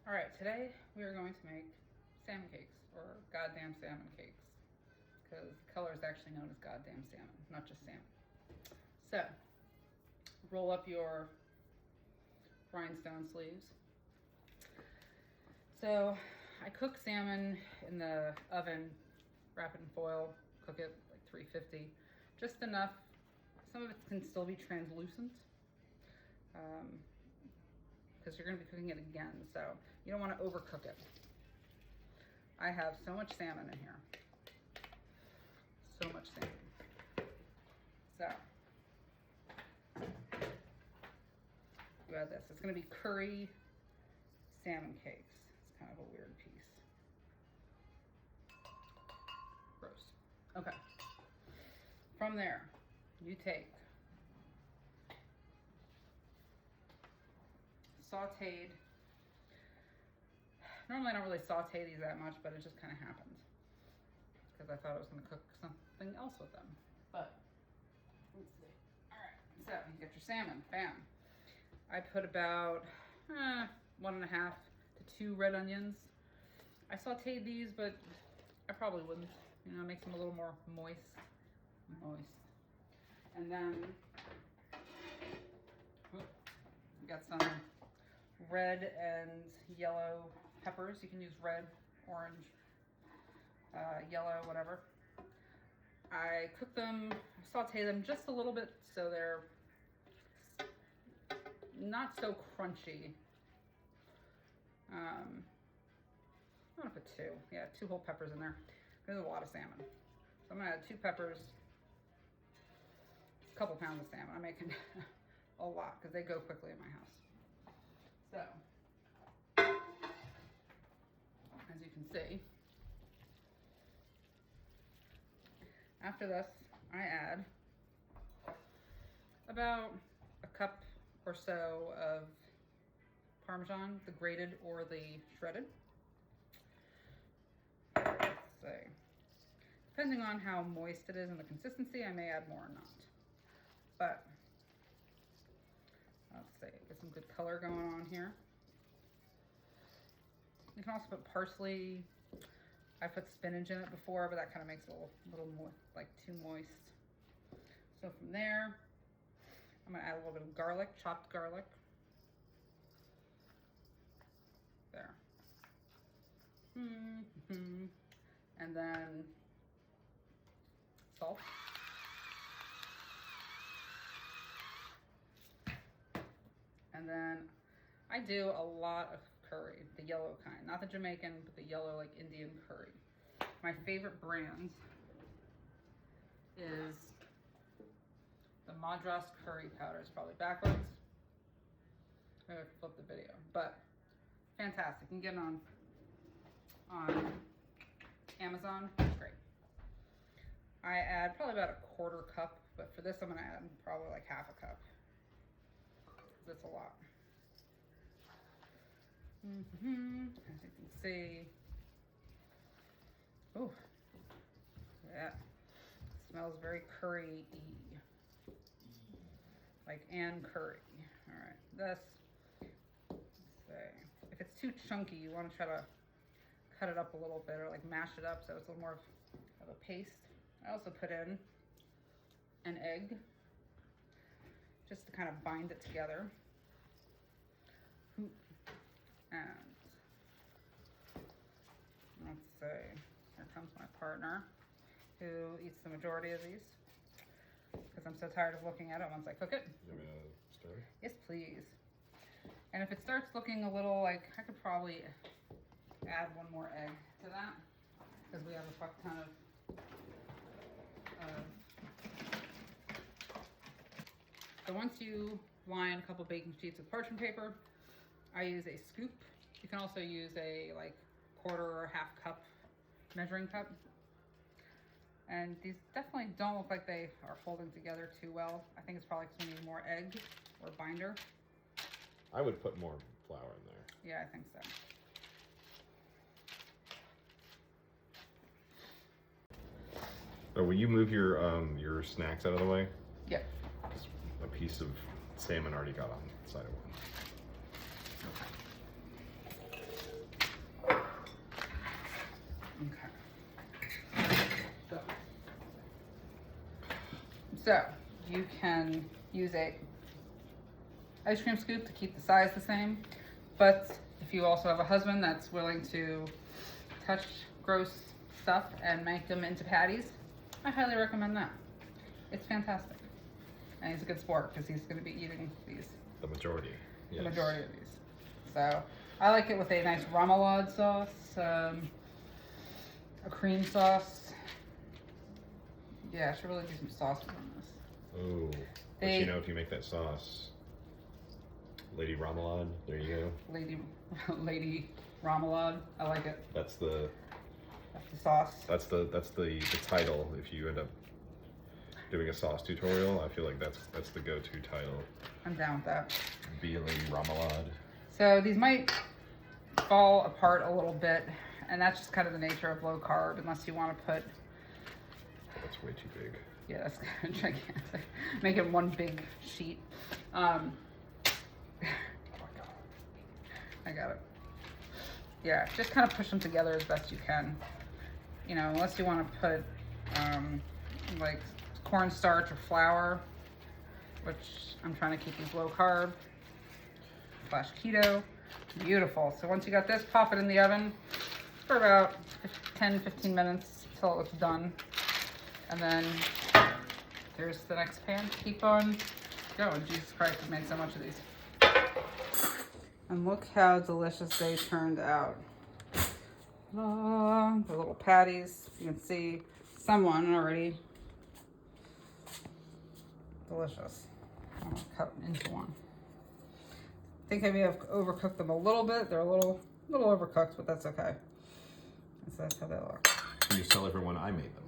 All right, today we are going to make salmon cakes, or goddamn salmon cakes, because the color is actually known as goddamn salmon, not just salmon. So, roll up your rhinestone sleeves. So, I cook salmon in the oven, wrap it in foil, cook it like 350, just enough. Some of it can still be translucent. Because you're going to be cooking it again, so you don't want to overcook it. I have so much salmon in here. So much salmon. So, you add this. It's going to be curry salmon cakes. It's kind of a weird piece. Gross. Okay. From there, you take sauteed. Normally I don't really saute these that much, but it just kind of happened because I thought I was going to cook something else with them. But let's see. All right, so you get your salmon. Bam. I put about 1.5 to 2 red onions. I sauteed these, but I probably wouldn't. You know, it makes them a little more moist. And then you got some red and yellow peppers. You can use red, orange, yellow, whatever. I cook them, saute them just a little bit so they're not so crunchy. I'm gonna put 2. Yeah, 2 whole peppers in there. There's a lot of salmon. So I'm gonna add 2 peppers, a couple pounds of salmon. I'm making a lot because they go quickly in my house. So, as you can see, after this, I add about a cup or so of parmesan, the grated or the shredded. Let's see. Depending on how moist it is and the consistency, I may add more or not. But let's see, get some good color going on here. You can also put parsley. I put spinach in it before, but that kind of makes it a little more, like too moist. So from there, I'm gonna add a little bit of garlic, chopped garlic. There. And then salt. And then I do a lot of curry, the yellow kind, not the Jamaican, but the yellow like Indian curry. My favorite brand is the Madras curry powder. It's probably backwards. I'm gonna flip the video, but fantastic. You can get it on Amazon. It's great. I add probably about a 1/4 cup, but for this I'm gonna add probably like 1/2 cup. That's a lot. As you can see. Oh, yeah. It smells very curry-y. Like Ann Curry. All right, this, let's see. If it's too chunky, you want to try to cut it up a little bit or like mash it up so it's a little more of a paste. I also put in an egg just to kind of bind it together. And let's see, here comes my partner who eats the majority of these because I'm so tired of looking at it once I cook it. You want me to start? Yes, please. And if it starts looking a little like, I could probably add 1 more egg to that because we have a fuck ton of so once you line a couple baking sheets with parchment paper, I use a scoop. You can also use a like 1/4 or 1/2 cup measuring cup. And these definitely don't look like they are holding together too well. I think it's probably because we need more egg or binder. I would put more flour in there. Yeah, I think so. So will you move your snacks out of the way? Yeah. Just a piece of salmon already got on the side of one. So you can use a ice cream scoop to keep the size the same, but if you also have a husband that's willing to touch gross stuff and make them into patties, I highly recommend that. It's fantastic. And he's a good sport because he's going to be eating these. The majority. Yes. The majority of these. So I like it with a nice remoulade sauce, a cream sauce. Yeah, I should really do some sauces on this. Oh, but you know, if you make that sauce, Lady Remoulade, there you go. Lady Remoulade, I like it. That's the sauce. That's the title. If you end up doing a sauce tutorial, I feel like that's the go-to title. I'm down with that. Be a Lady Remoulade. So these might fall apart a little bit, and that's just kind of the nature of low carb, unless you want to put. That's way too big. Yeah, that's kind of gigantic. Make it one big sheet. Oh my God. I got it. Yeah, just kind of push them together as best you can. You know, unless you want to put like cornstarch or flour, which I'm trying to keep these low carb / keto. Beautiful. So once you got this, pop it in the oven for about 10-15 minutes till it looks done. And then there's the next pan. Keep on going. Jesus Christ, I've made so much of these. And look how delicious they turned out. The little patties. You can see someone already. Delicious. I'm gonna cut into one. I think I may have overcooked them a little bit. They're a little overcooked, but that's okay. So that's how they look. You just tell everyone I made them.